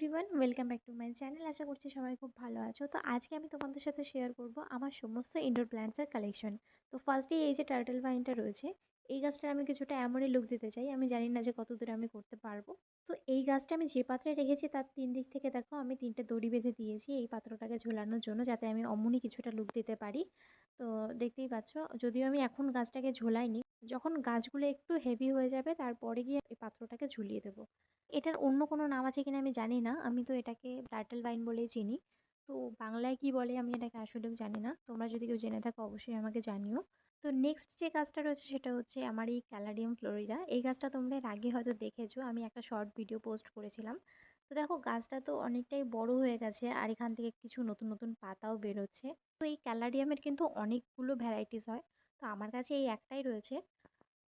Everyone, welcome back to my channel. আশা করছি সবাই খুব ভালো আছো। তো আজকে আমি তোমাদের সাথে শেয়ার করব আমার সমস্ত ইনডোর প্ল্যান্টসের কালেকশন। তো ফার্স্টেই এই যে টার্টল ভাইনটা রয়েছে, এই গাছটার আমি কিছুটা এমনই লুক দিতে চাই। আমি জানি না যে কতদূর আমি করতে পারবো। তো এই গাছটা আমি যে পাত্রে রেখেছি তার 3 দিক থেকে দেখো আমি 3টে দড়ি বেঁধে দিয়েছি এই পাত্রটাকে ঝোলানোর জন্য, যাতে আমি অমনি কিছুটা লুক দিতে পারি। তো দেখতেই পাচ্ছ, যদিও আমি এখন গাছটাকে ঝোলাইনি, যখন গাছগুলো একটু হেভি হয়ে যাবে তারপরে গিয়ে এই পাত্রটাকে ঝুলিয়ে দেবো। এটার অন্য কোনো নাম আছে কিনা আমি জানি না। আমি তো এটাকে টার্টল ভাইন বলেই চিনি। তো বাংলায় কি বলে আমি এটাকে আসলেও জানি না। তোমরা যদি কেউ জেনে থাকো অবশ্যই আমাকে জানিও। তো নেক্সট যে গাছটা রয়েছে সেটা হচ্ছে আমার এই ক্যালাডিয়াম ফ্লোরিডা। এই গাছটা তোমরা এর আগে হয়তো দেখেছো, আমি একটা শর্ট ভিডিও পোস্ট করেছিলাম। তো দেখো গাছটা তো অনেকটাই বড় হয়ে গেছে আর এখান থেকে কিছু নতুন নতুন পাতাও বেরোচ্ছে। তো এই ক্যালাডিয়ামের কিন্তু অনেকগুলো ভ্যারাইটিস হয়। তো আমার কাছে এই একটাই রয়েছে।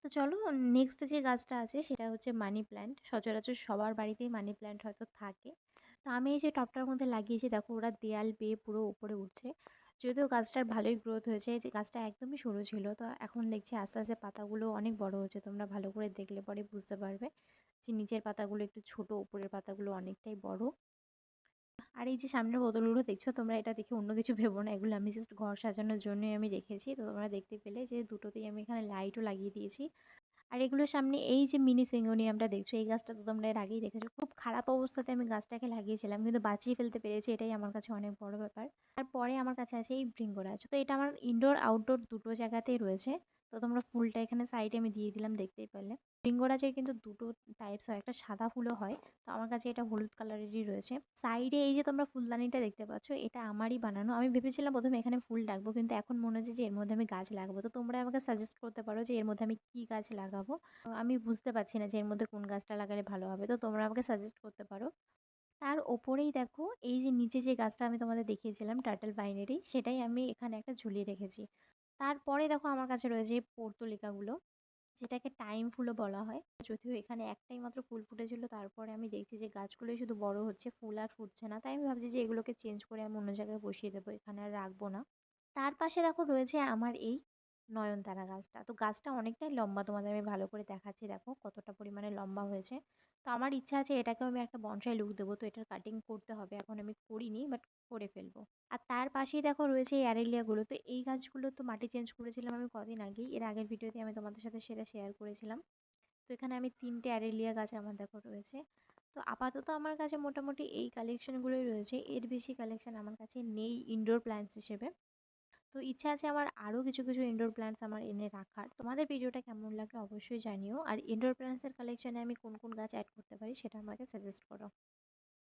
তো চলো, নেক্সট যে গাছটা আছে সেটা হচ্ছে মানি প্ল্যান্ট। সচরাচর সবার বাড়িতেই মানি প্ল্যান্ট হয়তো থাকে। তো আমি এই যে টবটার মধ্যে লাগিয়েছি, দেখো ওরা দেয়াল বেয়ে পুরো উপরে উঠছে। যদিও গাছটার ভালোই গ্রোথ হয়েছে, এই যে গাছটা একদমই সরু ছিল, তো এখন দেখছি আস্তে আস্তে পাতাগুলো অনেক বড় হচ্ছে। তোমরা ভালো করে দেখলে পরে বুঝতে পারবে যে নিচের পাতাগুলো একটু ছোট, উপরের পাতাগুলো অনেকটাই বড়। আর এই যে সামনের বোতলগুলো দেখছো তোমরা, এটা দেখে অন্য কিছু ভেবো না, এগুলো আমি জাস্ট ঘর সাজানোর জন্যই আমি রেখেছি। তো তোমরা দেখতে পেলে যে দুটোতেই আমি এখানে লাইটও লাগিয়ে দিয়েছি। আর এগুলোর সামনে এই যে মিনি সিঙ্গোনিয়ামটা দেখছো, এই গাছটা তো তোমরা এর আগেই দেখেছো। খুব খারাপ অবস্থাতে আমি গাছটাকে লাগিয়েছিলাম, কিন্তু বাঁচিয়ে ফেলতে পেরেছি, এটাই আমার কাছে অনেক বড় ব্যাপার। তারপরে আমার কাছে আছে এই ভৃঙ্গরাজ। তো এটা আমার ইনডোর আউটডোর দুটো জায়গাতেই রয়েছে। তো তোমরা ফুলটা এখানে সাইডে আমি দিয়ে দিলাম, দেখতেই পেলে। ভৃঙ্গরাজের কিন্তু দুটো টাইপস হয়, একটা সাদা ফুলও হয়। তো আমার কাছে এটা হলুদ কালারেরই রয়েছে। সাইডে এই যে তোমরা ফুলদানিটা দেখতে পাচ্ছ, এটা আমারই বানানো। আমি ভেবেছিলাম প্রথমে এখানে ফুল রাখবো, কিন্তু এখন মনে হচ্ছে যে এর মধ্যে আমি গাছ লাগাবো। তো তোমরা আমাকে সাজেস্ট করতে পারো যে এর মধ্যে আমি কি গাছ লাগাবো। তো আমি বুঝতে পারছি না যে এর মধ্যে কোন গাছটা লাগালে ভালো হবে, তো তোমরা আমাকে সাজেস্ট করতে পারো। তার ওপরেই দেখো এই যে নিচে যে গাছটা আমি তোমাদের দেখিয়েছিলাম টার্টল ভাইনেরই, সেটাই আমি এখানে একটা ঝুলিয়ে রেখেছি। তারপরে দেখো আমার কাছে রয়েছে এই পর্তুলিকাগুলো, যেটাকে টাইম ফুলও বলা হয়। যদিও এখানে একটাই মাত্র ফুল ফুটেছিল, তারপরে আমি দেখছি যে গাছগুলোই শুধু বড় হচ্ছে, ফুল আর ফুটছে না। তাই আমি ভাবছি যে এগুলোকে চেঞ্জ করে আমি অন্য জায়গায় বসিয়ে দেবো, এখানে আর রাখবো না। তার পাশে দেখো রয়েছে আমার এই নয়নতারা গাছটা। তো গাছটা অনেকটাই লম্বা, তোমাদের আমি ভালো করে দেখাচ্ছি, দেখো কতটা পরিমাণে লম্বা হয়েছে। তো আমার ইচ্ছা আছে এটাকেও আমি একটা বনসাই লুক দেবো। তো এটার কাটিং করতে হবে, এখন আমি করিনি, বাট করে ফেলবো। আর তার পাশেই দেখো রয়েছে এই অ্যারেলিয়াগুলো। তো এই গাছগুলো তো মাটি চেঞ্জ করেছিলাম আমি কদিন আগেই, এর আগের ভিডিওতে আমি তোমাদের সাথে সেটা শেয়ার করেছিলাম। তো এখানে আমি 3টে অ্যারেলিয়া গাছ আমার দেখো রয়েছে। তো আপাতত আমার কাছে মোটামুটি এই কালেকশনগুলোই রয়েছে, এর বেশি কালেকশন আমার কাছে নেই ইনডোর প্ল্যান্টস হিসেবে। তো ইচ্ছা আছে আমার আরও কিছু কিছু ইনডোর প্ল্যান্টস আমার এনে রাখার। তোমাদের ভিডিওটা কেমন লাগলো অবশ্যই জানিও। আর ইনডোর প্ল্যান্টসের কালেকশনে আমি কোন কোন গাছ অ্যাড করতে পারি সেটা আমাকে সাজেস্ট করো।